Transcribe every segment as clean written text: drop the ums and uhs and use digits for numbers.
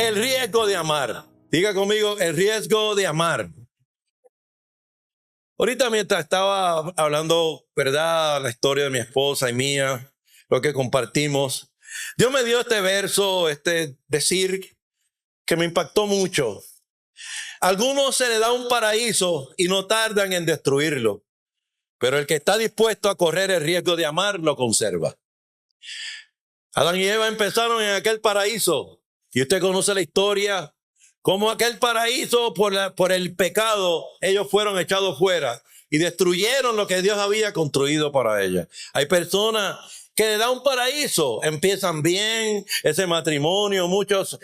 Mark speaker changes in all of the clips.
Speaker 1: El riesgo de amar. Diga conmigo, el riesgo de amar. Ahorita mientras estaba hablando, ¿verdad? La historia de mi esposa y mía, lo que compartimos, Dios me dio este verso, este decir que me impactó mucho. A algunos se les da un paraíso y no tardan en destruirlo, pero el que está dispuesto a correr el riesgo de amar lo conserva. Adán y Eva empezaron en aquel paraíso y usted conoce la historia, cómo aquel paraíso por el pecado ellos fueron echados fuera y destruyeron lo que Dios había construido para ellas. Hay personas que le dan un paraíso, empiezan bien ese matrimonio, muchos,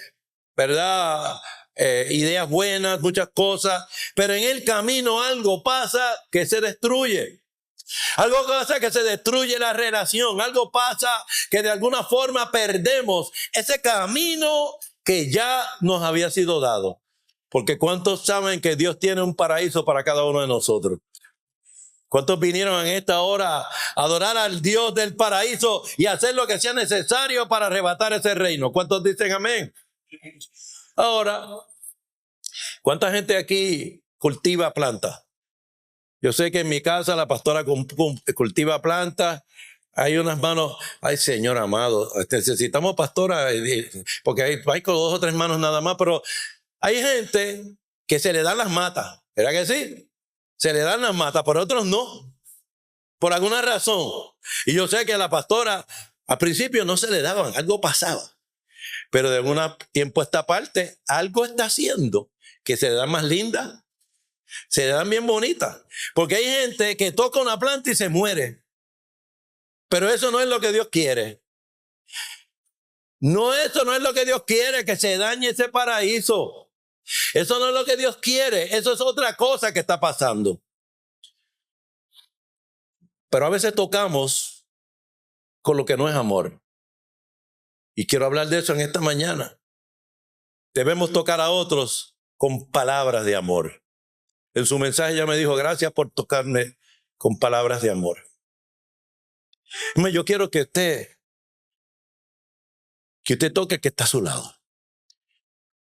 Speaker 1: ¿verdad? Ideas buenas, muchas cosas, pero en el camino algo pasa que se destruye. Algo pasa que se destruye la relación, algo pasa que de alguna forma perdemos ese camino que ya nos había sido dado. Porque ¿cuántos saben que Dios tiene un paraíso para cada uno de nosotros? ¿Cuántos vinieron en esta hora a adorar al Dios del paraíso y hacer lo que sea necesario para arrebatar ese reino? ¿Cuántos dicen amén? Ahora, ¿cuánta gente aquí cultiva plantas? Yo sé que en mi casa la pastora cultiva plantas. Hay unas manos, ay Señor amado, necesitamos pastora, porque hay con 2 o 3 manos nada más, pero hay gente que se le dan las matas, ¿verdad que sí? Se le dan las matas, pero otros no, por alguna razón. Y yo sé que a la pastora al principio no se le daban, algo pasaba, pero de algún tiempo a esta parte, algo está haciendo que se le dan más lindas. Se dan bien bonitas. Porque hay gente que toca una planta y se muere. Pero eso no es lo que Dios quiere. Eso no es lo que Dios quiere, que se dañe ese paraíso. Eso no es lo que Dios quiere. Eso es otra cosa que está pasando. Pero a veces tocamos con lo que no es amor. Y quiero hablar de eso en esta mañana. Debemos tocar a otros con palabras de amor. En su mensaje ya me dijo, gracias por tocarme con palabras de amor. Yo quiero que usted toque el que está a su lado.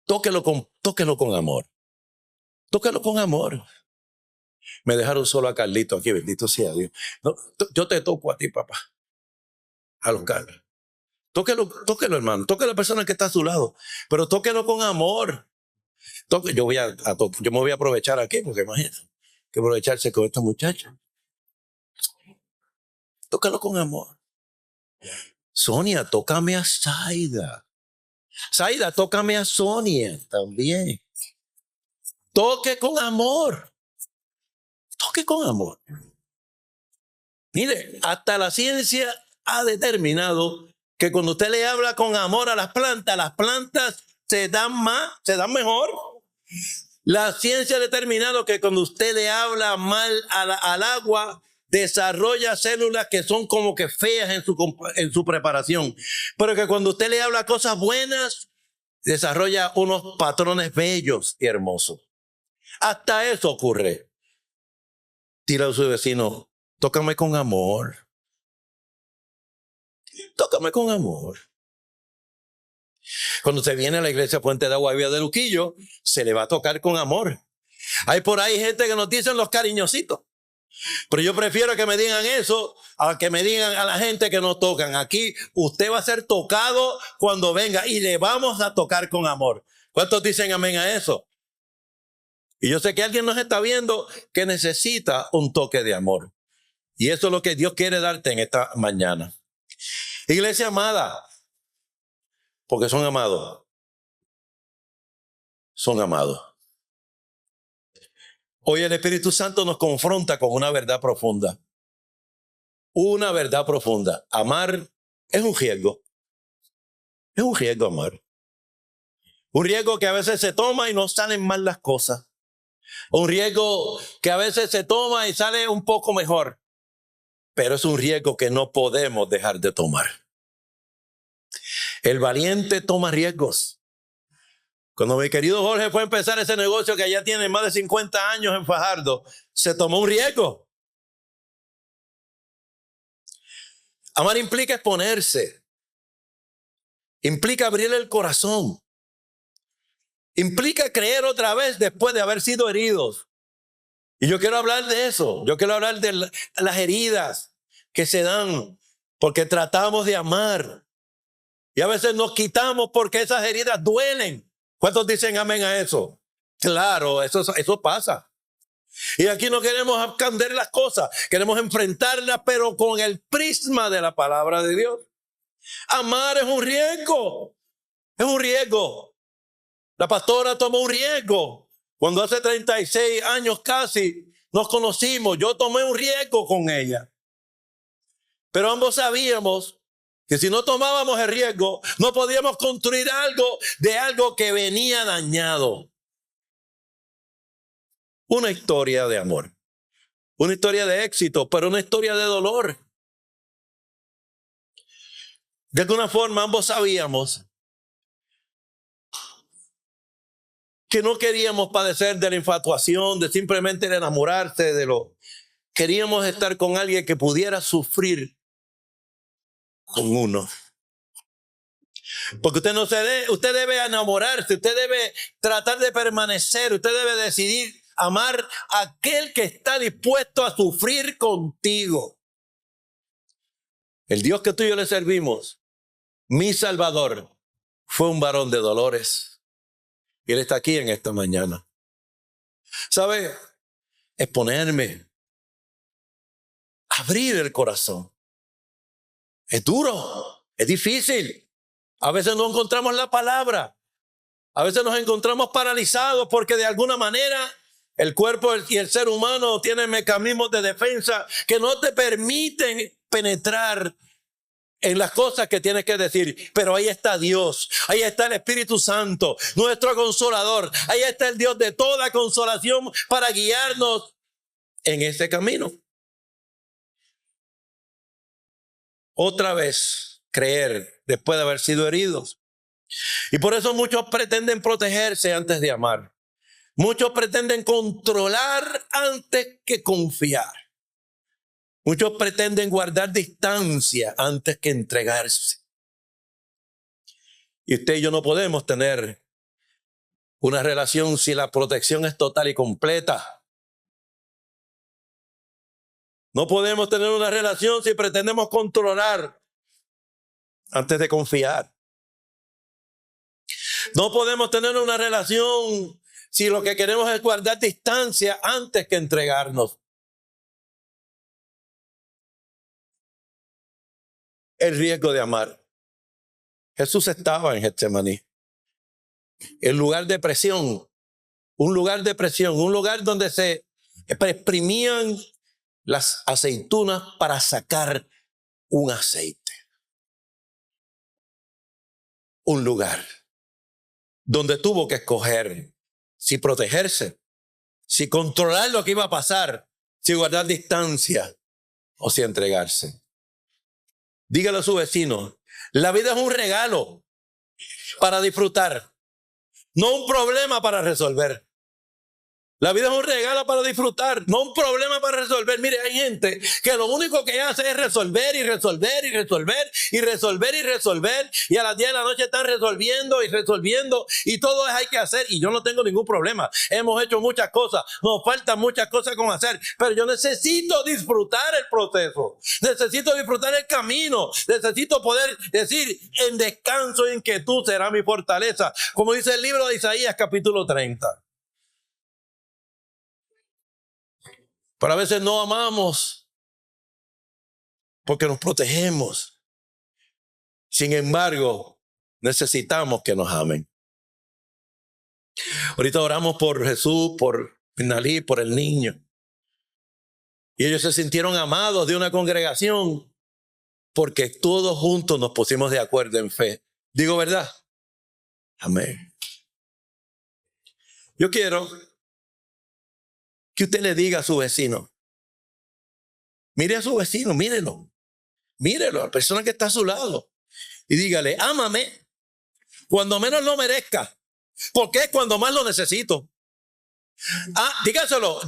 Speaker 1: Tóquelo con amor. Tóquelo con amor. Me dejaron solo a Carlito aquí, bendito sea Dios. No, yo te toco a ti, papá. A los Carlos. Tóquelo, hermano. Toque a la persona que está a su lado. Pero tóquelo con amor. Yo me voy a aprovechar aquí, porque imagínate, hay que aprovecharse con esta muchacha. Tócalo con amor. Sonia, tócame a Zaida. Zaida, tócame a Sonia también. Toque con amor. Toque con amor. Mire, hasta la ciencia ha determinado que cuando usted le habla con amor a las plantas se dan mejor. La ciencia ha determinado que cuando usted le habla mal al agua, desarrolla células que son como que feas en su preparación. Pero que cuando usted le habla cosas buenas, desarrolla unos patrones bellos y hermosos. Hasta eso ocurre. Tira a su vecino, tócame con amor. Tócame con amor. Cuando se viene a la iglesia Puente de Agua Viva de Luquillo, se le va a tocar con amor. Hay por ahí gente que nos dicen los cariñositos. Pero yo prefiero que me digan eso a que me digan a la gente que nos tocan. Aquí usted va a ser tocado cuando venga y le vamos a tocar con amor. ¿Cuántos dicen amén a eso? Y yo sé que alguien nos está viendo que necesita un toque de amor. Y eso es lo que Dios quiere darte en esta mañana. Iglesia amada, porque son amados. Son amados. Hoy el Espíritu Santo nos confronta con una verdad profunda. Una verdad profunda. Amar es un riesgo. Es un riesgo amar. Un riesgo que a veces se toma y no salen mal las cosas. Un riesgo que a veces se toma y sale un poco mejor. Pero es un riesgo que no podemos dejar de tomar. El valiente toma riesgos. Cuando mi querido Jorge fue a empezar ese negocio que ya tiene más de 50 años en Fajardo, se tomó un riesgo. Amar implica exponerse. Implica abrirle el corazón. implica creer otra vez después de haber sido heridos. Y yo quiero hablar de eso. Yo quiero hablar de las heridas que se dan porque tratamos de amar. Y a veces nos quitamos porque esas heridas duelen. ¿Cuántos dicen amén a eso? Claro, eso pasa. Y aquí no queremos esconder las cosas. Queremos enfrentarlas, pero con el prisma de la palabra de Dios. Amar es un riesgo. Es un riesgo. La pastora tomó un riesgo. Cuando hace 36 años casi nos conocimos, yo tomé un riesgo con ella. Pero ambos sabíamos que si no tomábamos el riesgo, no podíamos construir algo que venía dañado. Una historia de amor. Una historia de éxito, pero una historia de dolor. De alguna forma ambos sabíamos que no queríamos padecer de la infatuación, de simplemente enamorarse Queríamos estar con alguien que pudiera sufrir con uno. Porque usted debe enamorarse, usted debe tratar de permanecer, usted debe decidir amar a aquel que está dispuesto a sufrir contigo. El Dios que tú y yo le servimos, mi Salvador, fue un varón de dolores. Y Él está aquí en esta mañana. ¿Sabe? Exponerme. Abrir el corazón. Es duro. Es difícil. A veces no encontramos la palabra. A veces nos encontramos paralizados porque de alguna manera el cuerpo y el ser humano tienen mecanismos de defensa que no te permiten penetrar en las cosas que tienes que decir. Pero ahí está Dios, ahí está el Espíritu Santo, nuestro consolador. Ahí está el Dios de toda consolación para guiarnos en ese camino. Otra vez, creer después de haber sido heridos. Y por eso muchos pretenden protegerse antes de amar. Muchos pretenden controlar antes que confiar. Muchos pretenden guardar distancia antes que entregarse. Y usted y yo no podemos tener una relación si la protección es total y completa. No podemos tener una relación si pretendemos controlar antes de confiar. No podemos tener una relación si lo que queremos es guardar distancia antes que entregarnos. El riesgo de amar. Jesús estaba en Getsemaní. El lugar de presión. Un lugar de presión. Un lugar donde se exprimían las aceitunas para sacar un aceite. Un lugar donde tuvo que escoger si protegerse, si controlar lo que iba a pasar, si guardar distancia o si entregarse. Dígale a su vecino, la vida es un regalo para disfrutar, no un problema para resolver. La vida es un regalo para disfrutar, no un problema para resolver. Mire, hay gente que lo único que hace es resolver y resolver y resolver y resolver y resolver. Y a las 10 de la noche están resolviendo y resolviendo y todo hay que hacer. Y yo no tengo ningún problema. Hemos hecho muchas cosas, nos faltan muchas cosas con hacer. Pero yo necesito disfrutar el proceso. Necesito disfrutar el camino. Necesito poder decir, en descanso y en quietud será mi fortaleza. Como dice el libro de Isaías capítulo 30. Pero a veces no amamos porque nos protegemos. Sin embargo, necesitamos que nos amen. Ahorita oramos por Jesús, por Pinalí, por el niño. Y ellos se sintieron amados de una congregación porque todos juntos nos pusimos de acuerdo en fe. ¿Digo verdad? Amén. Yo quiero que usted le diga a su vecino, mire a su vecino, mírelo, a la persona que está a su lado y dígale, ámame cuando menos lo merezca, porque es cuando más lo necesito. Dígaselo,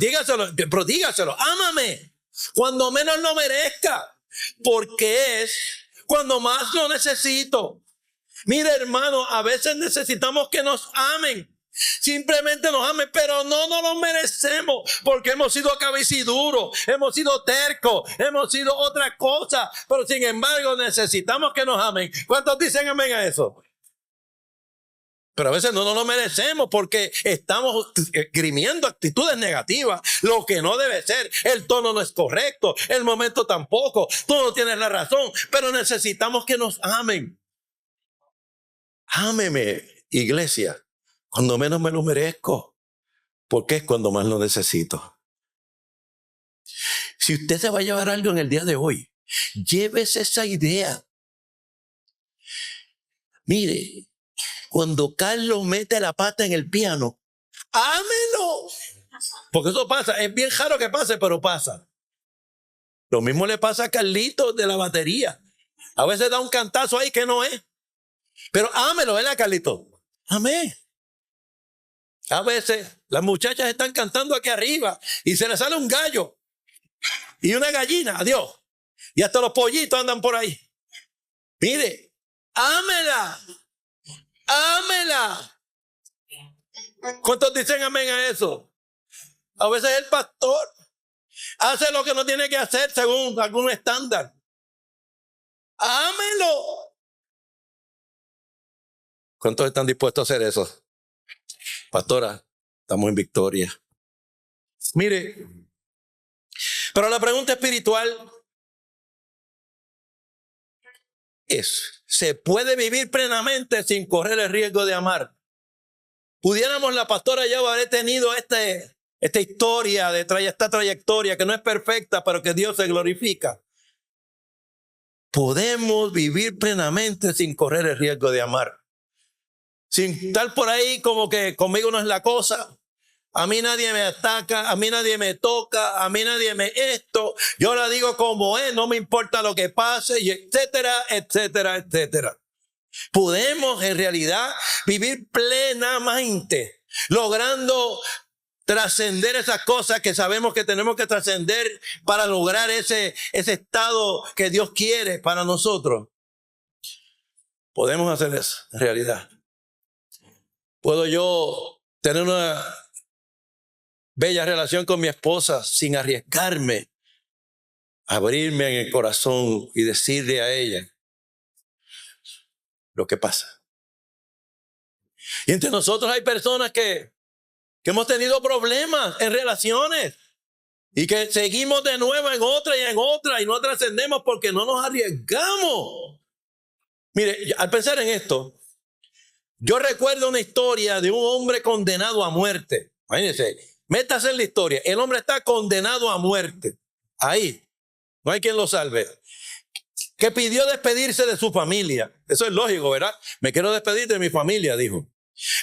Speaker 1: pero dígaselo, ámame cuando menos lo merezca, porque es cuando más lo necesito. Mire, hermano, a veces necesitamos que nos amen. Simplemente nos amen, pero no nos lo merecemos porque hemos sido cabeciduros, hemos sido tercos, hemos sido otra cosa. Pero sin embargo necesitamos que nos amen. ¿Cuántos dicen amén a eso? Pero a veces no nos lo merecemos porque estamos grimiendo actitudes negativas, lo que no debe ser. El tono no es correcto, el momento tampoco. Tú no tienes la razón, pero necesitamos que nos amen. Ámeme, iglesia, cuando menos me lo merezco, porque es cuando más lo necesito. Si usted se va a llevar algo en el día de hoy, llévese esa idea. Mire, cuando Carlos mete la pata en el piano, ámelo. Porque eso pasa, es bien raro que pase, pero pasa. Lo mismo le pasa a Carlitos de la batería. A veces da un cantazo ahí que no es. Pero ámelo, ¿verdad, Carlitos? Amén. A veces las muchachas están cantando aquí arriba y se les sale un gallo y una gallina, adiós. Y hasta los pollitos andan por ahí. Mire, ámela. Ámela. ¿Cuántos dicen amén a eso? A veces el pastor hace lo que no tiene que hacer según algún estándar. Ámelo. ¿Cuántos están dispuestos a hacer eso? Pastora, estamos en victoria. Mire, pero la pregunta espiritual es, ¿se puede vivir plenamente sin correr el riesgo de amar? Pudiéramos la pastora ya haber tenido esta historia, esta trayectoria que no es perfecta, pero que Dios se glorifica. Podemos vivir plenamente sin correr el riesgo de amar. Sin estar por ahí como que conmigo no es la cosa. A mí nadie me ataca, a mí nadie me toca, a mí nadie me esto. Yo la digo como es, no me importa lo que pase, y etcétera, etcétera, etcétera. Podemos en realidad vivir plenamente, logrando trascender esas cosas que sabemos que tenemos que trascender para lograr ese estado que Dios quiere para nosotros. Podemos hacer eso en realidad. ¿Puedo yo tener una bella relación con mi esposa sin arriesgarme, abrirme en el corazón y decirle a ella lo que pasa? Y entre nosotros hay personas que hemos tenido problemas en relaciones y que seguimos de nuevo en otra y no trascendemos porque no nos arriesgamos. Mire, al pensar en esto, yo recuerdo una historia de un hombre condenado a muerte. Imagínense, métase en la historia. El hombre está condenado a muerte. Ahí. No hay quien lo salve. Que pidió despedirse de su familia. Eso es lógico, ¿verdad? Me quiero despedir de mi familia, dijo.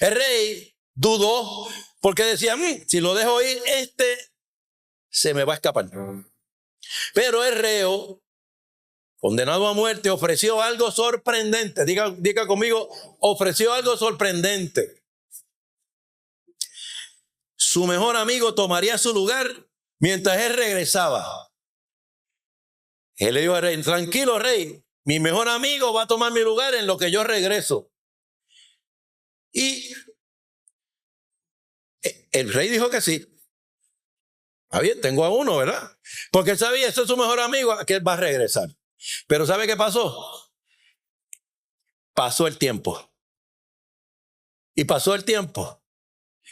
Speaker 1: El rey dudó porque decía, si lo dejo ir, se me va a escapar. Pero el reo, condenado a muerte, ofreció algo sorprendente. Diga conmigo, ofreció algo sorprendente. Su mejor amigo tomaría su lugar mientras él regresaba. Él le dijo al rey, tranquilo rey, mi mejor amigo va a tomar mi lugar en lo que yo regreso. Y el rey dijo que sí. Ah, bien, tengo a uno, ¿verdad? Porque él sabía, ese es su mejor amigo, que él va a regresar. Pero ¿sabe qué pasó? Pasó el tiempo. Y pasó el tiempo.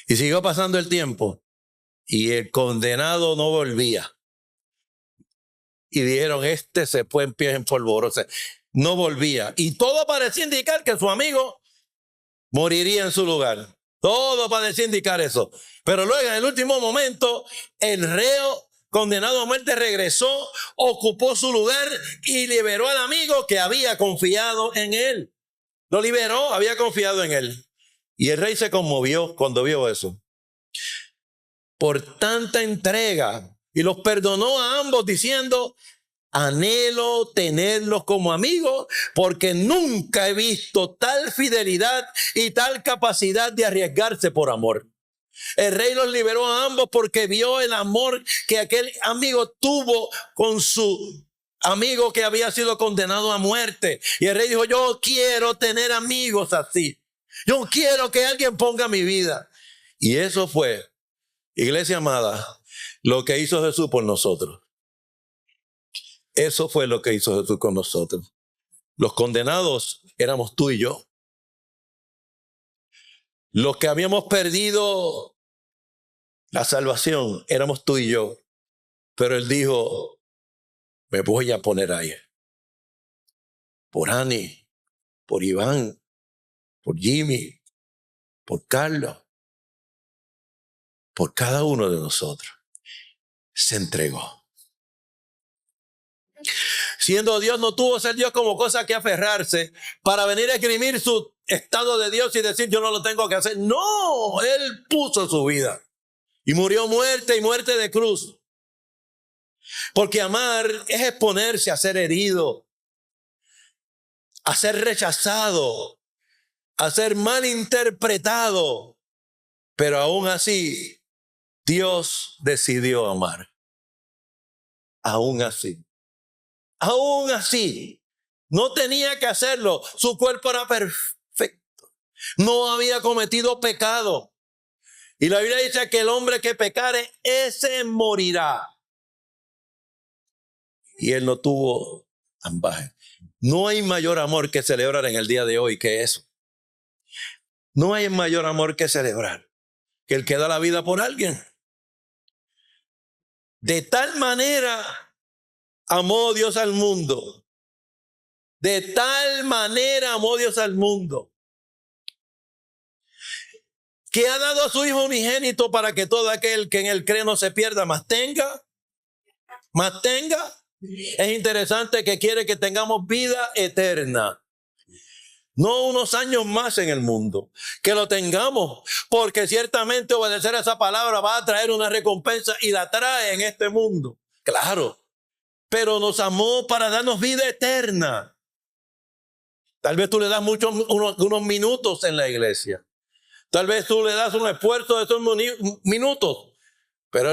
Speaker 1: Y siguió pasando el tiempo. Y el condenado no volvía. Y dijeron, se fue en pies en polvorosa. No volvía. Y todo parecía indicar que su amigo moriría en su lugar. Todo parecía indicar eso. Pero luego, en el último momento, el reo condenado a muerte regresó, ocupó su lugar y liberó al amigo que había confiado en él. Lo liberó, había confiado en él. Y el rey se conmovió cuando vio eso. Por tanta entrega. Y los perdonó a ambos diciendo, anhelo tenerlos como amigos porque nunca he visto tal fidelidad y tal capacidad de arriesgarse por amor. El rey los liberó a ambos porque vio el amor que aquel amigo tuvo con su amigo que había sido condenado a muerte. Y el rey dijo, yo quiero tener amigos así. Yo quiero que alguien ponga mi vida. Y eso fue, iglesia amada, lo que hizo Jesús por nosotros. Eso fue lo que hizo Jesús con nosotros. Los condenados éramos tú y yo. Los que habíamos perdido la salvación éramos tú y yo. Pero Él dijo, me voy a poner ahí. Por Ani, por Iván, por Jimmy, por Carlos, por cada uno de nosotros. Se entregó. Siendo Dios, no tuvo ser Dios como cosa que aferrarse para venir a esgrimir su estado de Dios y decir yo no lo tengo que hacer. No, Él puso su vida y murió muerte y muerte de cruz. Porque amar es exponerse a ser herido, a ser rechazado, a ser malinterpretado. Pero aún así, Dios decidió amar. Aún así. Aún así, no tenía que hacerlo. Su cuerpo era perfecto. No había cometido pecado. Y la Biblia dice que el hombre que pecare, ese morirá. Y él no tuvo ambaje. No hay mayor amor que celebrar en el día de hoy que eso. No hay mayor amor que celebrar que el que da la vida por alguien. De tal manera amó Dios al mundo. De tal manera amó Dios al mundo, que ha dado a su Hijo unigénito para que todo aquel que en él cree no se pierda, mas tenga. Es interesante que quiere que tengamos vida eterna. No unos años más en el mundo, que lo tengamos, porque ciertamente obedecer a esa palabra va a traer una recompensa y la trae en este mundo. Claro, pero nos amó para darnos vida eterna. Tal vez tú le das unos minutos en la iglesia. Tal vez tú le das un esfuerzo de esos minutos. Pero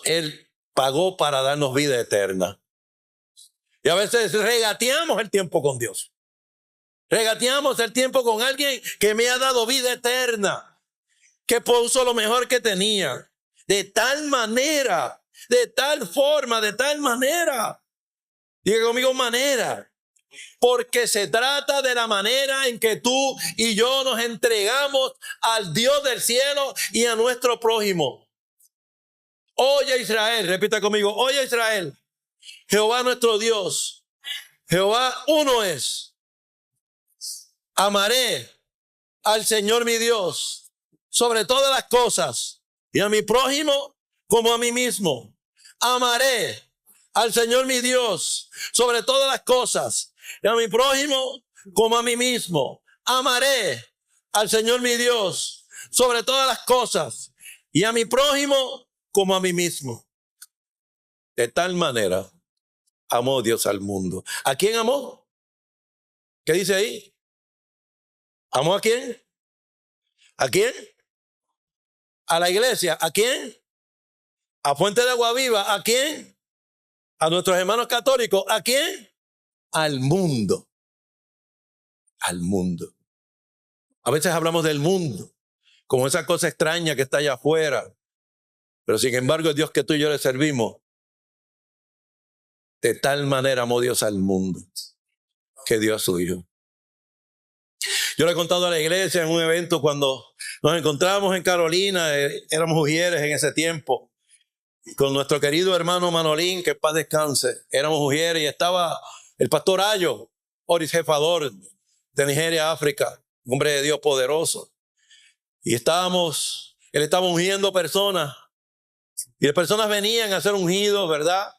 Speaker 1: Él pagó para darnos vida eterna. Y a veces regateamos el tiempo con Dios. Regateamos el tiempo con alguien que me ha dado vida eterna. Que puso lo mejor que tenía. De tal manera, de tal forma, de tal manera. Diga conmigo manera. Porque se trata de la manera en que tú y yo nos entregamos al Dios del cielo y a nuestro prójimo. Oye Israel, repita conmigo, oye Israel, Jehová nuestro Dios, Jehová uno es. Amaré al Señor mi Dios sobre todas las cosas y a mi prójimo como a mí mismo. Amaré al Señor mi Dios sobre todas las cosas y a mi prójimo como a mí mismo. Amaré al Señor mi Dios sobre todas las cosas y a mi prójimo como a mí mismo. De tal manera amó Dios al mundo. ¿A quién amó? ¿Qué dice ahí? ¿Amó a quién? ¿A quién? A la iglesia. ¿A quién? A Fuente de Agua Viva. ¿A quién? A nuestros hermanos católicos. ¿A quién? Al mundo. Al mundo. A veces hablamos del mundo como esa cosa extraña que está allá afuera. Pero sin embargo, el Dios que tú y yo le servimos, de tal manera amó Dios al mundo que dio a su Hijo. Yo le he contado a la iglesia en un evento cuando nos encontramos en Carolina, éramos ujieres en ese tiempo, con nuestro querido hermano Manolín, que en paz descanse, éramos ujieres y estaba el pastor Ayo, Oris Jefador de Nigeria, África, un hombre de Dios poderoso. Y él estaba ungiendo personas y las personas venían a hacer ungidos, ¿verdad?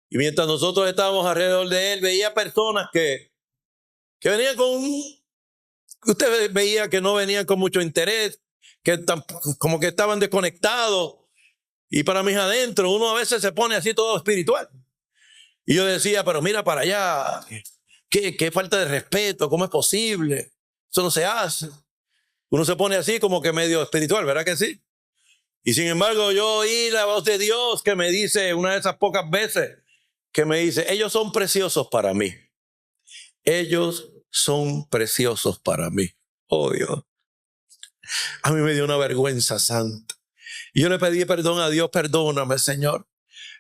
Speaker 1: Y mientras nosotros estábamos alrededor de él, veía personas que venían usted veía que no venían con mucho interés, como que estaban desconectados. Y para mis adentro, uno a veces se pone así todo espiritual. Y yo decía, pero mira para allá, qué falta de respeto, ¿cómo es posible? Eso no se hace. Uno se pone así como que medio espiritual, ¿verdad que sí? Y sin embargo yo oí la voz de Dios que me dice, una de esas pocas veces, que me dice, ellos son preciosos para mí. Ellos son preciosos para mí. Oh Dios, a mí me dio una vergüenza santa. Y yo le pedí perdón a Dios, perdóname, Señor,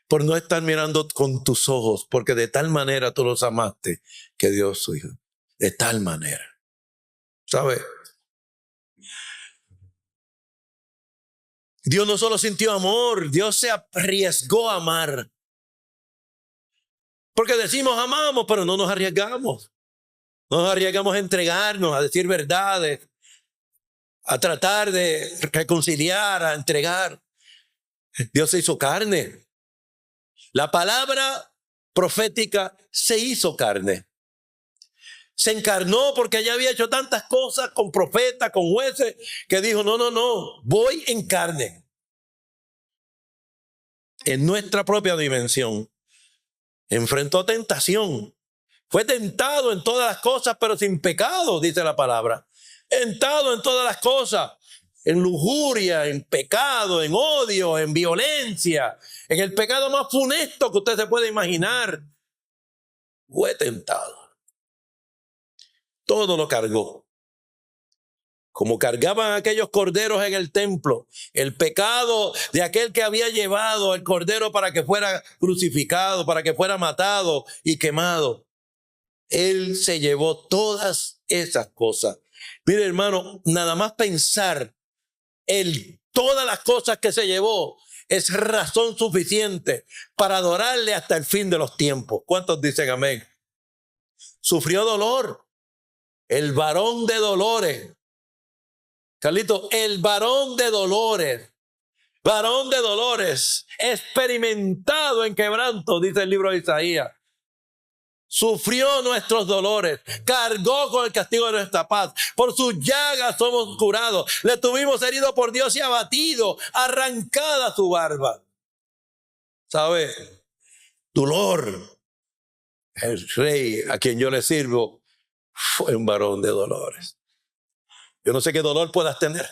Speaker 1: por no estar mirando con tus ojos, porque de tal manera tú los amaste que Dios su hijo. De tal manera. ¿Sabe? Dios no solo sintió amor, Dios se arriesgó a amar. Porque decimos amamos, pero no nos arriesgamos. No nos arriesgamos a entregarnos, a decir verdades, a tratar de reconciliar, a entregar. Dios se hizo carne. La palabra profética se hizo carne. Se encarnó porque ya había hecho tantas cosas con profetas, con jueces, que dijo, no, voy en carne. En nuestra propia dimensión. Enfrentó tentación. Fue tentado en todas las cosas, pero sin pecado, dice la palabra. Tentado en todas las cosas. En lujuria, en pecado, en odio, en violencia. En el pecado más funesto que usted se puede imaginar. Fue tentado. Todo lo cargó. Como cargaban aquellos corderos en el templo, el pecado de aquel que había llevado el cordero para que fuera crucificado, para que fuera matado y quemado. Él se llevó todas esas cosas. Mire, hermano, nada más pensar todas las cosas que se llevó es razón suficiente para adorarle hasta el fin de los tiempos. ¿Cuántos dicen amén? Sufrió dolor. El varón de dolores. Carlito, el varón de dolores, experimentado en quebranto, dice el libro de Isaías. Sufrió nuestros dolores, cargó con el castigo de nuestra paz. Por sus llagas somos curados. Le tuvimos herido por Dios y abatido, arrancada su barba. ¿Sabe? Dolor. El rey a quien yo le sirvo fue un varón de dolores. Yo no sé qué dolor puedas tener,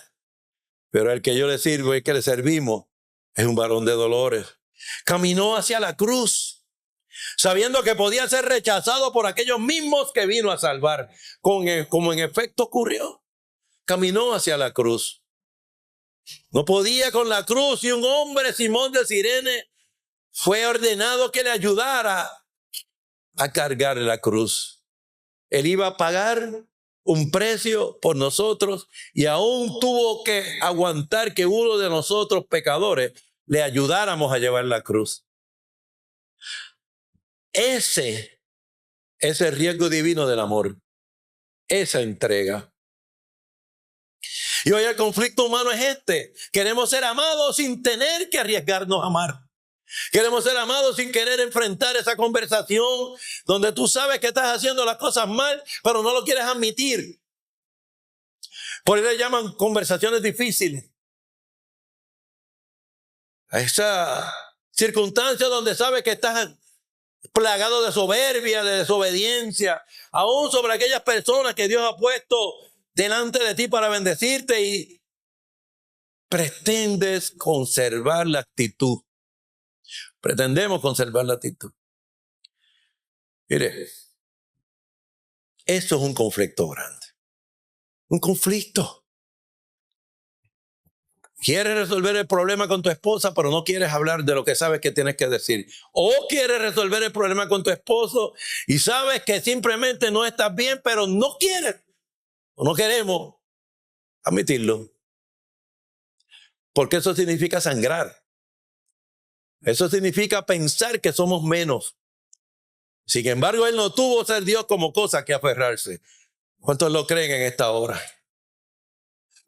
Speaker 1: pero el que yo le sirvo y el que le servimos es un varón de dolores. Caminó hacia la cruz, sabiendo que podía ser rechazado por aquellos mismos que vino a salvar, como en efecto ocurrió. Caminó hacia la cruz. No podía con la cruz y un hombre, Simón de Cirene, fue ordenado que le ayudara a cargar la cruz. Él iba a pagar un precio por nosotros y aún tuvo que aguantar que uno de nosotros pecadores le ayudáramos a llevar la cruz. Ese es el riesgo divino del amor, esa entrega. Y hoy el conflicto humano es este. Queremos ser amados sin tener que arriesgarnos a amar. Queremos ser amados sin querer enfrentar esa conversación donde tú sabes que estás haciendo las cosas mal, pero no lo quieres admitir. Por eso le llaman conversaciones difíciles. A esa circunstancia donde sabes que estás plagado de soberbia, de desobediencia, aún sobre aquellas personas que Dios ha puesto delante de ti para bendecirte y pretendes conservar la actitud. Pretendemos conservar la actitud. Mire, eso es un conflicto grande. Un conflicto. Quieres resolver el problema con tu esposa, pero no quieres hablar de lo que sabes que tienes que decir. O quieres resolver el problema con tu esposo y sabes que simplemente no estás bien, pero no quieres o no queremos admitirlo. Porque eso significa sangrar. Eso significa pensar que somos menos. Sin embargo, Él no tuvo ser Dios como cosa que aferrarse. ¿Cuántos lo creen en esta hora?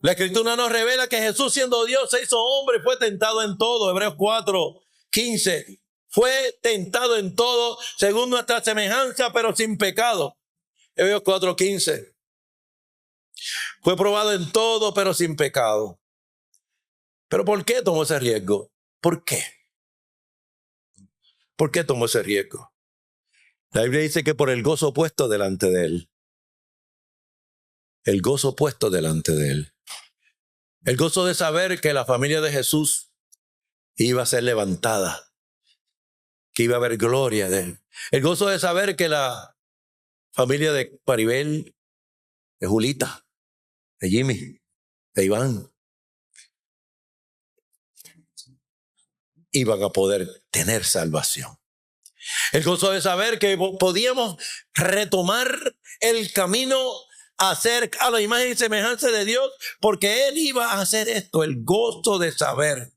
Speaker 1: La Escritura nos revela que Jesús, siendo Dios, se hizo hombre y fue tentado en todo. Hebreos 4:15. Fue tentado en todo según nuestra semejanza, pero sin pecado. Hebreos 4:15. Fue probado en todo, pero sin pecado. ¿Pero por qué tomó ese riesgo? ¿Por qué? ¿Por qué tomó ese riesgo? La Biblia dice que por el gozo puesto delante de Él. El gozo puesto delante de Él. El gozo de saber que la familia de Jesús iba a ser levantada, que iba a haber gloria de Él. El gozo de saber que la familia de Maribel, de Julita, de Jimmy, de Iván, iban a poder tener salvación. El gozo de saber que podíamos retomar el camino a ser a la imagen y semejanza de Dios, porque Él iba a hacer esto, el gozo de saber.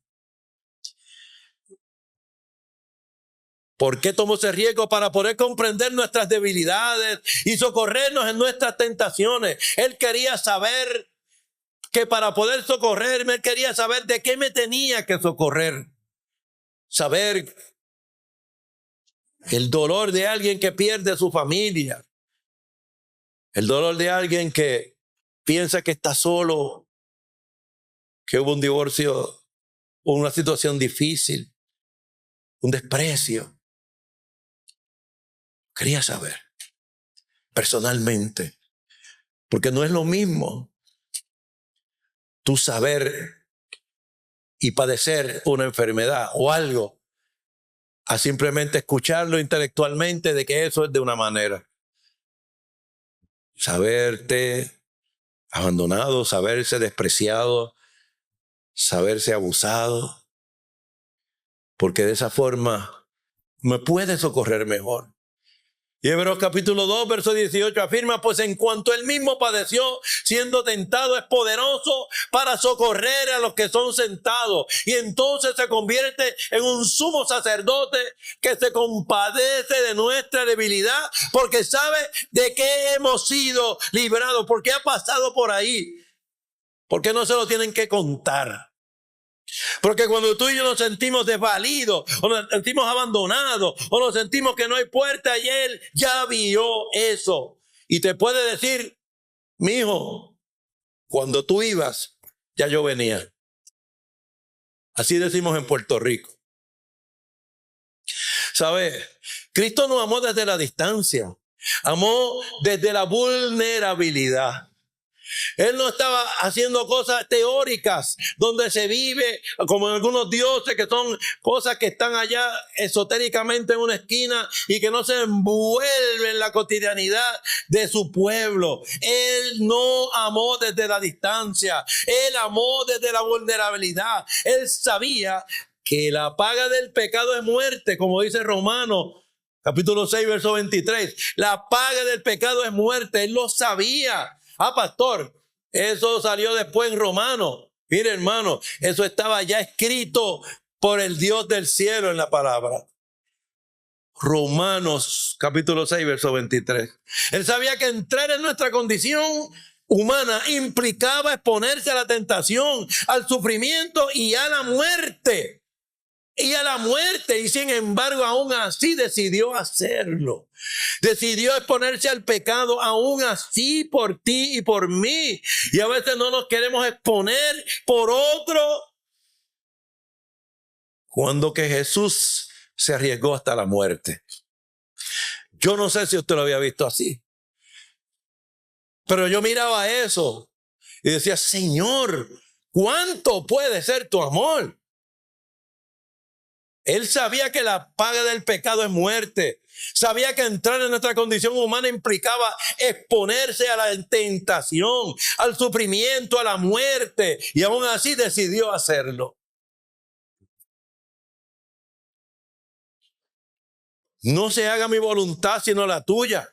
Speaker 1: ¿Por qué tomó ese riesgo? Para poder comprender nuestras debilidades y socorrernos en nuestras tentaciones. Él quería saber que para poder socorrerme, Él quería saber de qué me tenía que socorrer. Saber el dolor de alguien que pierde a su familia. El dolor de alguien que piensa que está solo, que hubo un divorcio, una situación difícil, un desprecio. Quería saber personalmente, porque no es lo mismo tú saber y padecer una enfermedad o algo a simplemente escucharlo intelectualmente de que eso es de una manera. Saberte abandonado, saberse despreciado, saberse abusado, porque de esa forma me puede socorrer mejor. Y Hebreos capítulo 2, verso 18 afirma, pues en cuanto él mismo padeció siendo tentado, es poderoso para socorrer a los que son sentados. Y entonces se convierte en un sumo sacerdote que se compadece de nuestra debilidad, porque sabe de qué hemos sido librados, porque ha pasado por ahí. Porque no se lo tienen que contar. Porque cuando tú y yo nos sentimos desvalidos, o nos sentimos abandonados, o nos sentimos que no hay puerta, y Él ya vio eso. Y te puede decir, mi hijo, cuando tú ibas, ya yo venía. Así decimos en Puerto Rico. ¿Sabes? Cristo nos amó desde la distancia. Amó desde la vulnerabilidad. Él no estaba haciendo cosas teóricas donde se vive como en algunos dioses, que son cosas que están allá esotéricamente en una esquina y que no se envuelven en la cotidianidad de su pueblo. Él no amó desde la distancia. Él amó desde la vulnerabilidad. Él sabía que la paga del pecado es muerte, como dice Romanos capítulo 6, verso 23. La paga del pecado es muerte. Él lo sabía. Pastor, eso salió después en Romanos. Mire, hermano, eso estaba ya escrito por el Dios del cielo en la palabra. Romanos capítulo 6, verso 23. Él sabía que entrar en nuestra condición humana implicaba exponerse a la tentación, al sufrimiento y a la muerte. Y sin embargo aún así decidió hacerlo. Decidió exponerse al pecado aún así por ti y por mí. Y a veces no nos queremos exponer por otro, cuando que Jesús se arriesgó hasta la muerte. Yo no sé si usted lo había visto así, pero yo miraba eso y decía, Señor, ¿cuánto puede ser tu amor? Él sabía que la paga del pecado es muerte. Sabía que entrar en nuestra condición humana implicaba exponerse a la tentación, al sufrimiento, a la muerte. Y aún así decidió hacerlo. No se haga mi voluntad sino la tuya.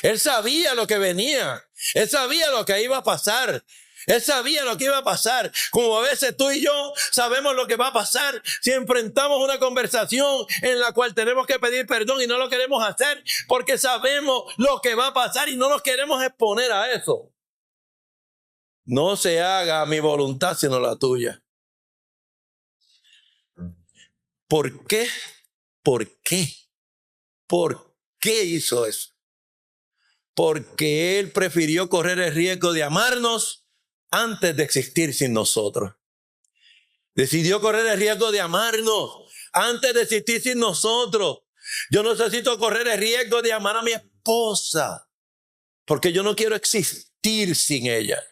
Speaker 1: Él sabía lo que venía. Él sabía lo que iba a pasar. Él sabía lo que iba a pasar. Como a veces tú y yo sabemos lo que va a pasar si enfrentamos una conversación en la cual tenemos que pedir perdón y no lo queremos hacer porque sabemos lo que va a pasar y no nos queremos exponer a eso. No se haga mi voluntad sino la tuya. ¿Por qué? ¿Por qué? ¿Por qué hizo eso? Porque Él prefirió correr el riesgo de amarnos antes de existir sin nosotros. Decidió correr el riesgo de amarnos antes de existir sin nosotros. Yo necesito correr el riesgo de amar a mi esposa, porque yo no quiero existir sin ella.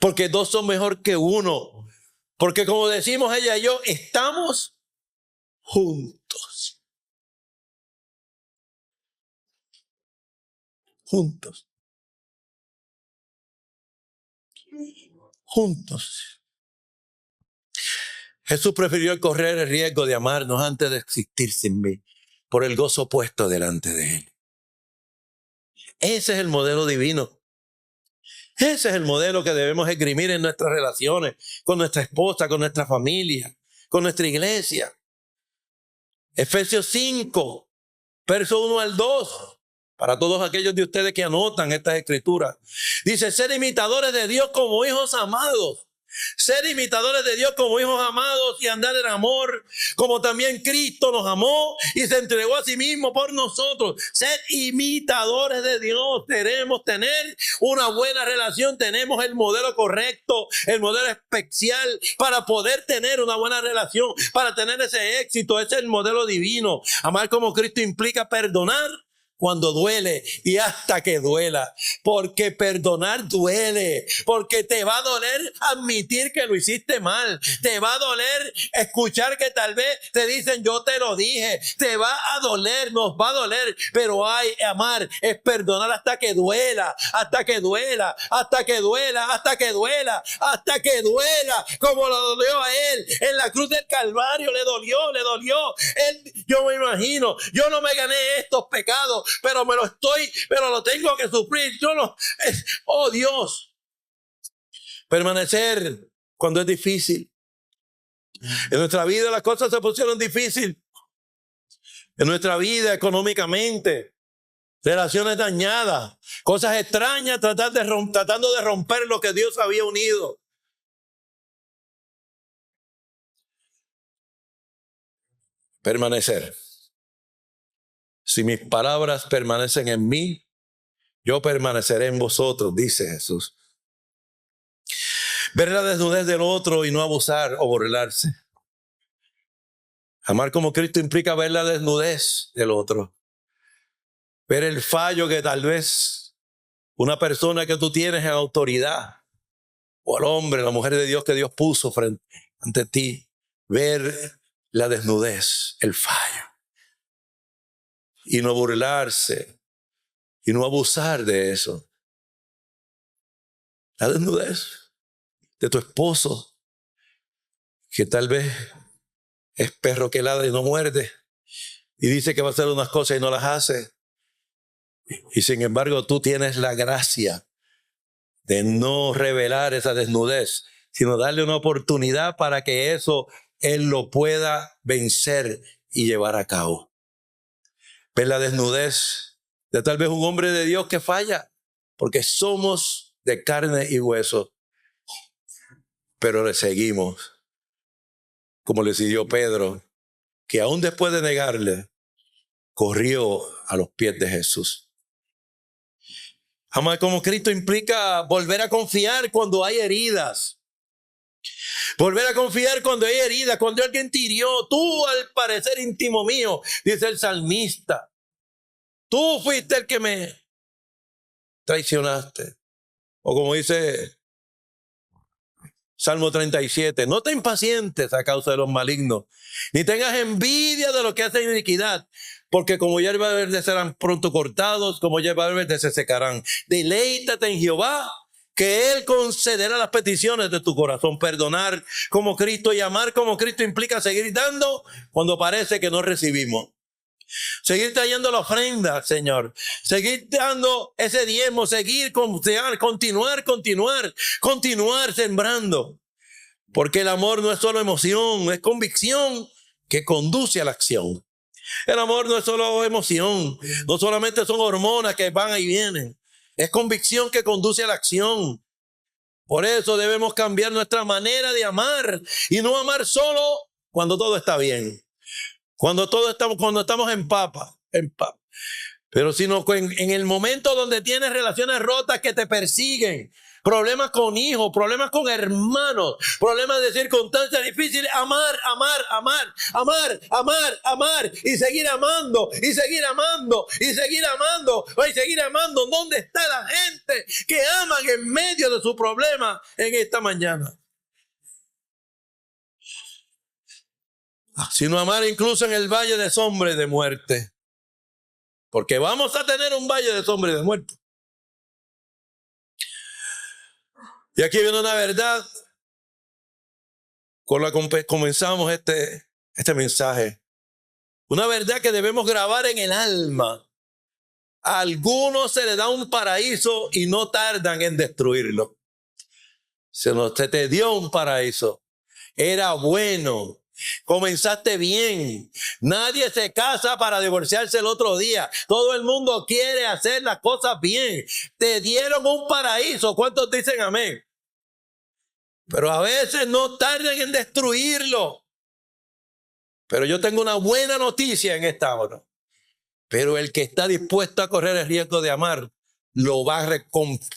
Speaker 1: Porque dos son mejor que uno. Porque como decimos ella y yo, estamos juntos. Juntos. juntos. Jesús prefirió correr el riesgo de amarnos antes de existir sin mí, por el gozo puesto delante de Él. Ese es el modelo divino. Ese es el modelo que debemos esgrimir en nuestras relaciones, con nuestra esposa, con nuestra familia, con nuestra iglesia. Efesios 5, verso 1 al 2. Para todos aquellos de ustedes que anotan estas escrituras. Dice, ser imitadores de Dios como hijos amados. Ser imitadores de Dios como hijos amados y andar en amor, como también Cristo nos amó y se entregó a sí mismo por nosotros. Ser imitadores de Dios. Queremos tener una buena relación. Tenemos el modelo correcto, el modelo especial para poder tener una buena relación, para tener ese éxito. Ese es el modelo divino. Amar como Cristo implica perdonar cuando duele y hasta que duela, porque perdonar duele, porque te va a doler admitir que lo hiciste mal, te va a doler escuchar que tal vez te dicen yo te lo dije, te va a doler, nos va a doler, pero amar es perdonar hasta que duela, hasta que duela, hasta que duela, hasta que duela, hasta que duela, como lo dolió a él en la cruz del Calvario, le dolió, yo me imagino, yo no me gané estos pecados, pero lo tengo que sufrir. Oh Dios. Permanecer cuando es difícil. En nuestra vida las cosas se pusieron difíciles. En nuestra vida económicamente, relaciones dañadas, cosas extrañas, tratando de romper lo que Dios había unido. Permanecer. Si mis palabras permanecen en mí, yo permaneceré en vosotros, dice Jesús. Ver la desnudez del otro y no abusar o burlarse. Amar como Cristo implica ver la desnudez del otro. Ver el fallo que tal vez una persona que tú tienes en autoridad, o el hombre, la mujer de Dios que Dios puso ante ti. Ver la desnudez, el fallo. Y no burlarse. Y no abusar de eso. La desnudez de tu esposo, que tal vez es perro que ladra y no muerde, y dice que va a hacer unas cosas y no las hace. Y sin embargo tú tienes la gracia de no revelar esa desnudez, sino darle una oportunidad para que eso él lo pueda vencer y llevar a cabo. Ver la desnudez de tal vez un hombre de Dios que falla, porque somos de carne y hueso, pero le seguimos, como le siguió Pedro, que aún después de negarle, corrió a los pies de Jesús. Amar como Cristo implica volver a confiar cuando hay heridas. Volver a confiar cuando hay heridas, cuando alguien te hirió. Tú, al parecer íntimo mío, dice el salmista, tú fuiste el que me traicionaste. O como dice Salmo 37, no te impacientes a causa de los malignos, ni tengas envidia de los que hacen iniquidad, porque como hierba verde serán pronto cortados, como hierba verde se secarán. Deleítate en Jehová, que Él concederá las peticiones de tu corazón. Perdonar como Cristo y amar como Cristo implica seguir dando cuando parece que no recibimos. Seguir trayendo la ofrenda, Señor. Seguir dando ese diezmo, continuar sembrando. Porque el amor no es solo emoción, es convicción que conduce a la acción. El amor no es solo emoción, no solamente son hormonas que van y vienen. Es convicción que conduce a la acción. Por eso debemos cambiar nuestra manera de amar y no amar solo cuando todo está bien. Cuando estamos en paz. Pero sino en el momento donde tienes relaciones rotas que te persiguen, problemas con hijos, problemas con hermanos, problemas de circunstancias difíciles, amar, y seguir amando, y seguir amando, y seguir amando, y seguir amando. ¿Dónde está la gente que aman en medio de su problema en esta mañana? Sino amar incluso en el valle de sombra y de muerte. Porque vamos a tener un valle de sombra y de muerte. Y aquí viene una verdad con la que comenzamos este mensaje. Una verdad que debemos grabar en el alma. A algunos se les da un paraíso y no tardan en destruirlo. Se te dio un paraíso. Era bueno. Comenzaste bien. Nadie se casa para divorciarse el otro día. Todo el mundo quiere hacer las cosas bien. Te dieron un paraíso. ¿Cuántos dicen amén? Pero a veces no tardan en destruirlo. Pero yo tengo una buena noticia en esta hora. Pero el que está dispuesto a correr el riesgo de amar, lo va a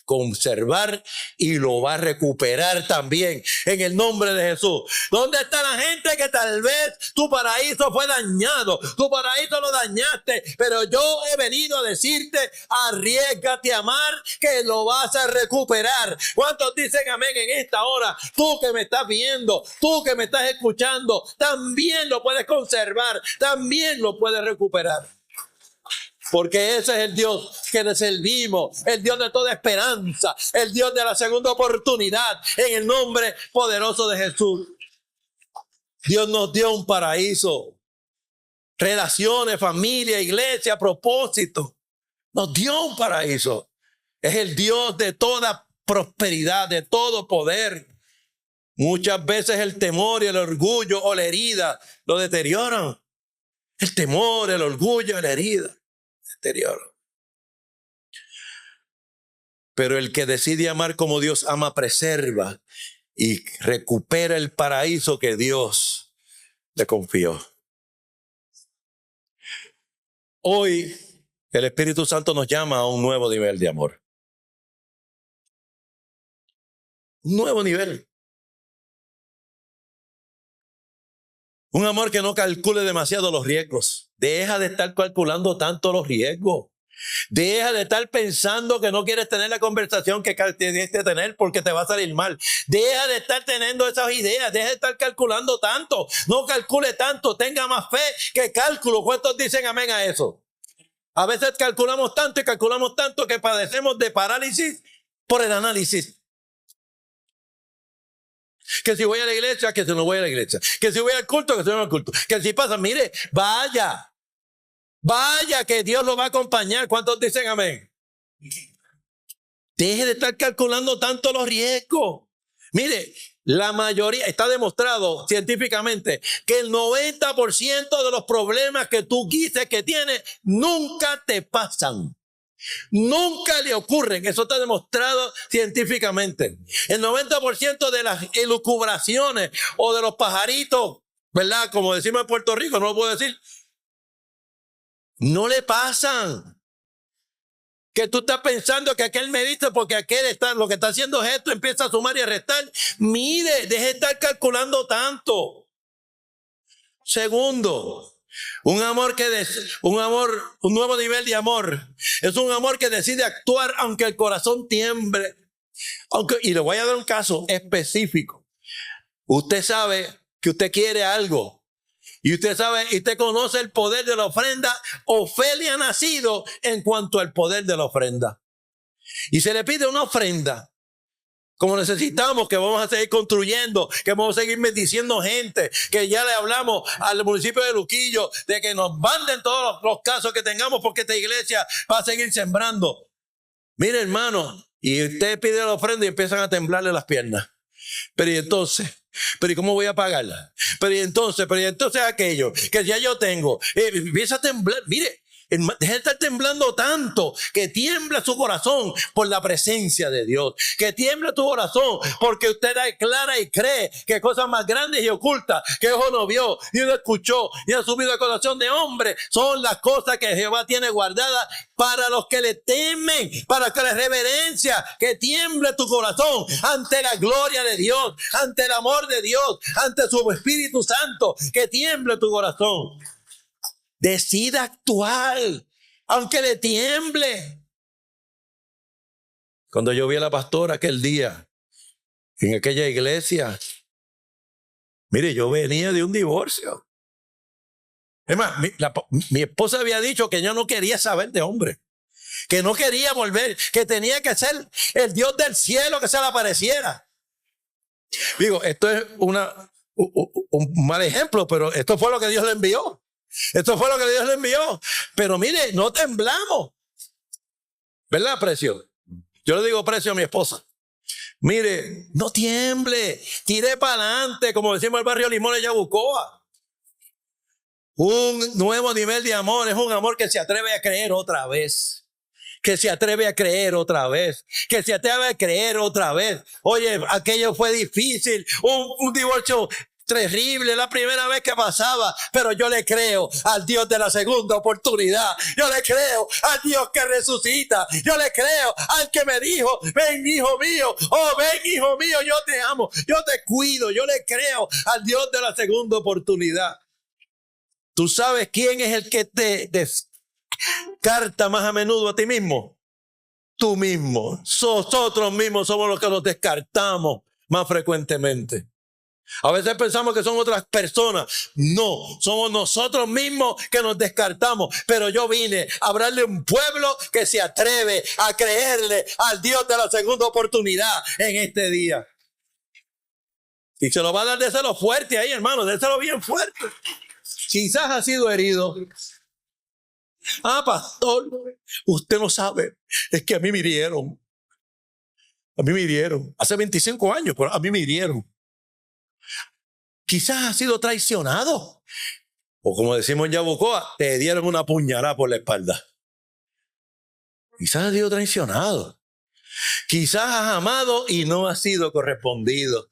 Speaker 1: conservar y lo va a recuperar también en el nombre de Jesús. ¿Dónde está la gente que tal vez tu paraíso fue dañado? Tu paraíso lo dañaste, pero yo he venido a decirte, arriésgate a amar, que lo vas a recuperar. ¿Cuántos dicen amén en esta hora? Tú que me estás viendo, tú que me estás escuchando, también lo puedes conservar, también lo puedes recuperar. Porque ese es el Dios que le servimos, el Dios de toda esperanza, el Dios de la segunda oportunidad, en el nombre poderoso de Jesús. Dios nos dio un paraíso, relaciones, familia, iglesia, propósito. Nos dio un paraíso. Es el Dios de toda prosperidad, de todo poder. Muchas veces el temor y el orgullo o la herida lo deterioran. El temor, el orgullo y la herida. Exterior. Pero el que decide amar como Dios ama, preserva y recupera el paraíso que Dios le confió. Hoy el Espíritu Santo nos llama a un nuevo nivel de amor. Un nuevo nivel. Un amor que no calcule demasiado los riesgos. Deja de estar calculando tanto los riesgos. Deja de estar pensando que no quieres tener la conversación que tienes que tener porque te va a salir mal. Deja de estar teniendo esas ideas. Deja de estar calculando tanto. No calcule tanto. Tenga más fe que cálculo. ¿Cuántos dicen amén a eso? A veces calculamos tanto y calculamos tanto que padecemos de parálisis por el análisis. Que si voy a la iglesia, que si no voy a la iglesia. Que si voy al culto, que si no voy al culto. Que si pasa, mire, vaya. Vaya que Dios lo va a acompañar. ¿Cuántos dicen amén? Deje de estar calculando tanto los riesgos. Mire, la mayoría, está demostrado científicamente que el 90% de los problemas que tú dices que tienes nunca te pasan. Nunca le ocurren. Eso está demostrado científicamente. El 90% de las elucubraciones o de los pajaritos, ¿verdad? Como decimos en Puerto Rico, no lo puedo decir. No le pasan. Que tú estás pensando que aquel me dice porque aquel está, lo que está haciendo es esto, empieza a sumar y a restar. Mire, deje de estar calculando tanto. Segundo, un nuevo nivel de amor. Es un amor que decide actuar aunque el corazón tiemble. Y le voy a dar un caso específico. Usted sabe que usted quiere algo. Y usted sabe, y usted conoce el poder de la ofrenda. Ofelia ha nacido en cuanto al poder de la ofrenda. Y se le pide una ofrenda. Como necesitamos, que vamos a seguir construyendo, que vamos a seguir bendiciendo gente, que ya le hablamos al municipio de Luquillo de que nos manden todos los casos que tengamos porque esta iglesia va a seguir sembrando. Mire, hermano, y usted pide la ofrenda y empiezan a temblarle las piernas. Pero y entonces, pero ¿y cómo voy a pagarla? Pero y entonces aquello que ya yo tengo, empieza a temblar. Mire, deja de estar temblando tanto que tiembla su corazón por la presencia de Dios, que tiembla tu corazón porque usted declara y cree que cosas más grandes y ocultas que ojo no vio, ni no escuchó, ni ha subido al corazón de hombre, son las cosas que Jehová tiene guardadas para los que le temen, para que le reverencia, que tiemble tu corazón ante la gloria de Dios, ante el amor de Dios, ante su Espíritu Santo, que tiemble tu corazón. Decida actuar, aunque le tiemble. Cuando yo vi a la pastora aquel día, en aquella iglesia, mire, yo venía de un divorcio. Es más, mi esposa había dicho que yo no quería saber de hombre. que no quería volver, que tenía que ser el Dios del cielo que se le apareciera. Digo, esto es un mal ejemplo, pero esto fue lo que Dios le envió. Esto fue lo que Dios le envió. Pero mire, no temblamos. ¿Verdad, Precio? Yo le digo Precio a mi esposa. Mire, no tiemble, tire para adelante, como decimos en el barrio Limón de Yabucoa. Un nuevo nivel de amor es un amor que se atreve a creer otra vez. Que se atreve a creer otra vez. Que se atreve a creer otra vez. Oye, aquello fue difícil. Un divorcio terrible, la primera vez que pasaba, pero yo le creo al Dios de la segunda oportunidad. Yo le creo al Dios que resucita. Yo le creo al que me dijo, ven hijo mío, oh ven hijo mío, yo te amo, yo te cuido. Yo le creo al Dios de la segunda oportunidad. ¿Tú sabes quién es el que te descarta más a menudo a ti mismo? Tú mismo. Nosotros mismos somos los que nos descartamos más frecuentemente. A veces pensamos que son otras personas. No, somos nosotros mismos que nos descartamos. Pero yo vine a hablarle a un pueblo que se atreve a creerle al Dios de la segunda oportunidad en este día. Y se lo va a dar, déselo fuerte ahí, hermano, déselo bien fuerte. Quizás ha sido herido. Ah, pastor, usted no sabe. Es que a mí me hirieron. A mí me hirieron. Hace 25 años, pero a mí me hirieron. Quizás ha sido traicionado. O como decimos en Yabucoa, te dieron una puñalada por la espalda. Quizás has sido traicionado. Quizás has amado y no has sido correspondido.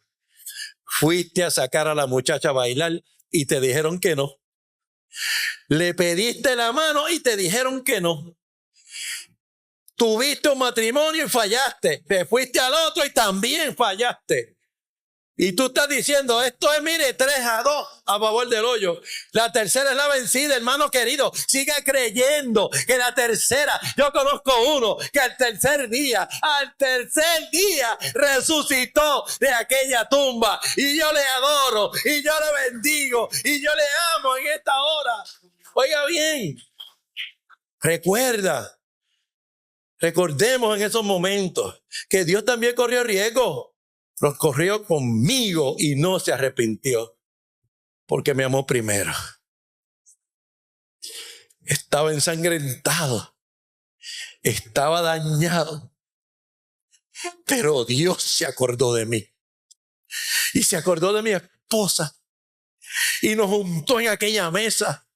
Speaker 1: Fuiste a sacar a la muchacha a bailar y te dijeron que no. Le pediste la mano y te dijeron que no. Tuviste un matrimonio y fallaste. Te fuiste al otro y también fallaste. Y tú estás diciendo, esto es, mire, 3-2 a favor del hoyo. La tercera es la vencida, hermano querido. Siga creyendo que la tercera, yo conozco uno que al tercer día resucitó de aquella tumba. Y yo le adoro, y yo le bendigo, y yo le amo en esta hora. Oiga bien, recordemos en esos momentos que Dios también corrió riesgo. Los corrió conmigo y no se arrepintió porque me amó primero. Estaba ensangrentado, estaba dañado, pero Dios se acordó de mí y se acordó de mi esposa y nos juntó en aquella mesa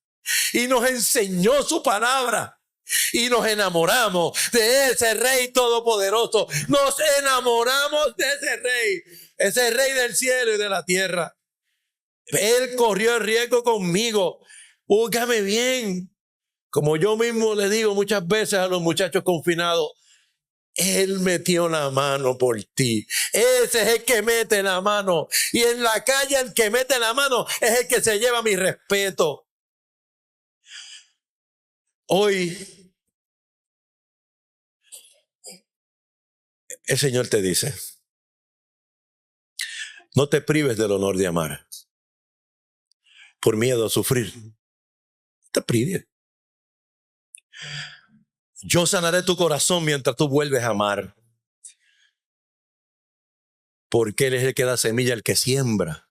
Speaker 1: y nos enseñó su palabra. Y nos enamoramos de ese Rey todopoderoso. Nos enamoramos de ese Rey del cielo y de la tierra. Él corrió el riesgo conmigo. Óigame bien. Como yo mismo le digo muchas veces a los muchachos confinados, Él metió la mano por ti. Ese es el que mete la mano. Y en la calle el que mete la mano es el que se lleva mi respeto. Hoy el Señor te dice, no te prives del honor de amar por miedo a sufrir. No te prives. Yo sanaré tu corazón mientras tú vuelves a amar. Porque Él es el que da semilla al que siembra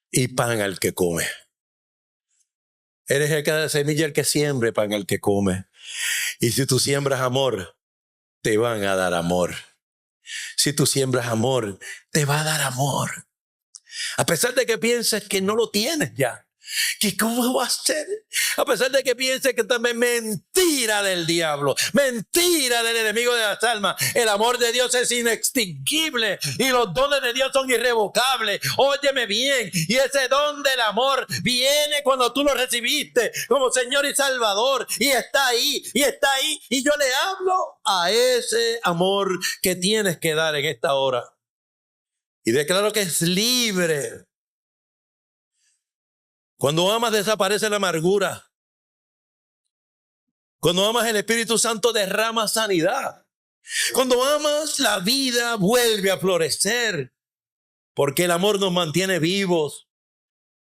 Speaker 1: y pan al que come. Él es el que da semilla al que siembra y pan al que come. Y si tú siembras amor, te van a dar amor. Si tú siembras amor, te va a dar amor. A pesar de que pienses que no lo tienes ya. ¿Que cómo va a ser? A pesar de que pienses que también mentira del diablo, mentira del enemigo de las almas. El amor de Dios es inextinguible y los dones de Dios son irrevocables. Óyeme bien, y ese don del amor viene cuando tú lo recibiste como Señor y Salvador y está ahí, y yo le hablo a ese amor que tienes que dar en esta hora. Y declaro que es libre. Cuando amas desaparece la amargura. Cuando amas el Espíritu Santo derrama sanidad. Cuando amas la vida vuelve a florecer. Porque el amor nos mantiene vivos.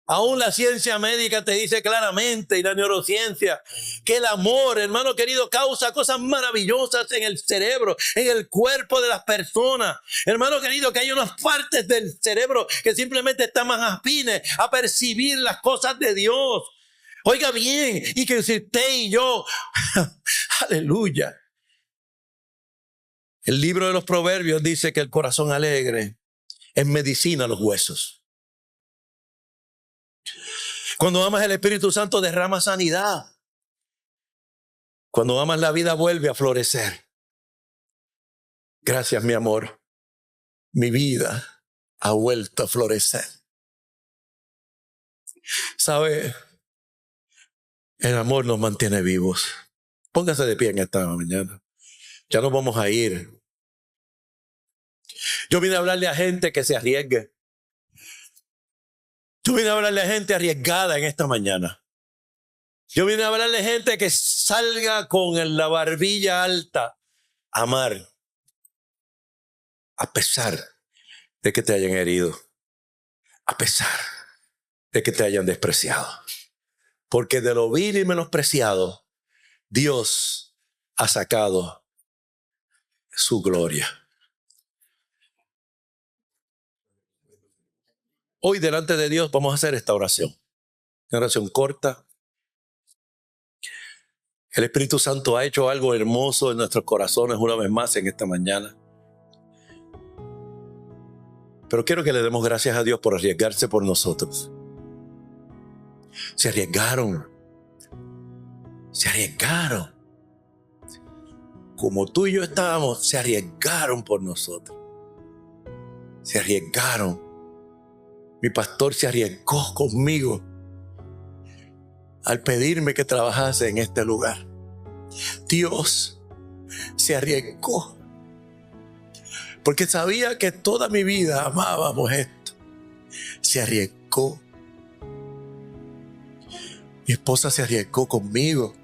Speaker 1: Aún la ciencia médica te dice claramente, y la neurociencia, que el amor, hermano querido, causa cosas maravillosas en el cerebro, en el cuerpo de las personas. Hermano querido, que hay unas partes del cerebro que simplemente están más afines a percibir las cosas de Dios. Oiga bien, y que si usted y yo, aleluya. El libro de los Proverbios dice que el corazón alegre es medicina a los huesos. Cuando amas el Espíritu Santo derrama sanidad. Cuando amas la vida vuelve a florecer. Gracias, mi amor. Mi vida ha vuelto a florecer. ¿Sabe? El amor nos mantiene vivos. Póngase de pie en esta mañana. Ya nos vamos a ir. Yo vine a hablarle a gente que se arriesgue. Yo vine a hablarle a gente arriesgada en esta mañana. Yo vine a hablarle a gente que salga con la barbilla alta a amar. A pesar de que te hayan herido. A pesar de que te hayan despreciado. Porque de lo vil y menospreciado, Dios ha sacado su gloria. Hoy delante de Dios vamos a hacer esta oración. Una oración corta. El Espíritu Santo ha hecho algo hermoso en nuestros corazones una vez más en esta mañana. Pero quiero que le demos gracias a Dios por arriesgarse por nosotros. Se arriesgaron. Se arriesgaron. Como tú y yo estábamos, se arriesgaron por nosotros. Se arriesgaron. Mi pastor se arriesgó conmigo al pedirme que trabajase en este lugar. Dios se arriesgó porque sabía que toda mi vida amábamos esto. Se arriesgó. Mi esposa se arriesgó conmigo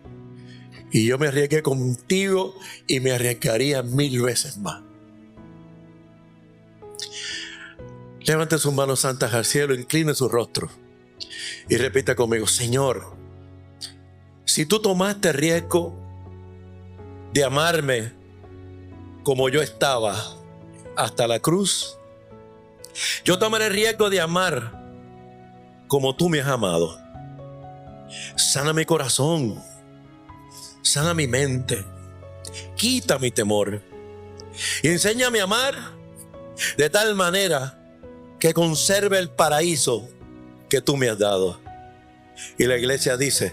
Speaker 1: y yo me arriesgué contigo y me arriesgaría 1000 veces más. Levante sus manos santas al cielo, incline su rostro y repita conmigo: Señor, si tú tomaste el riesgo de amarme como yo estaba hasta la cruz, yo tomaré el riesgo de amar como tú me has amado. Sana mi corazón, sana mi mente, quita mi temor y enséñame a amar de tal manera que conserve el paraíso que tú me has dado. Y la iglesia dice: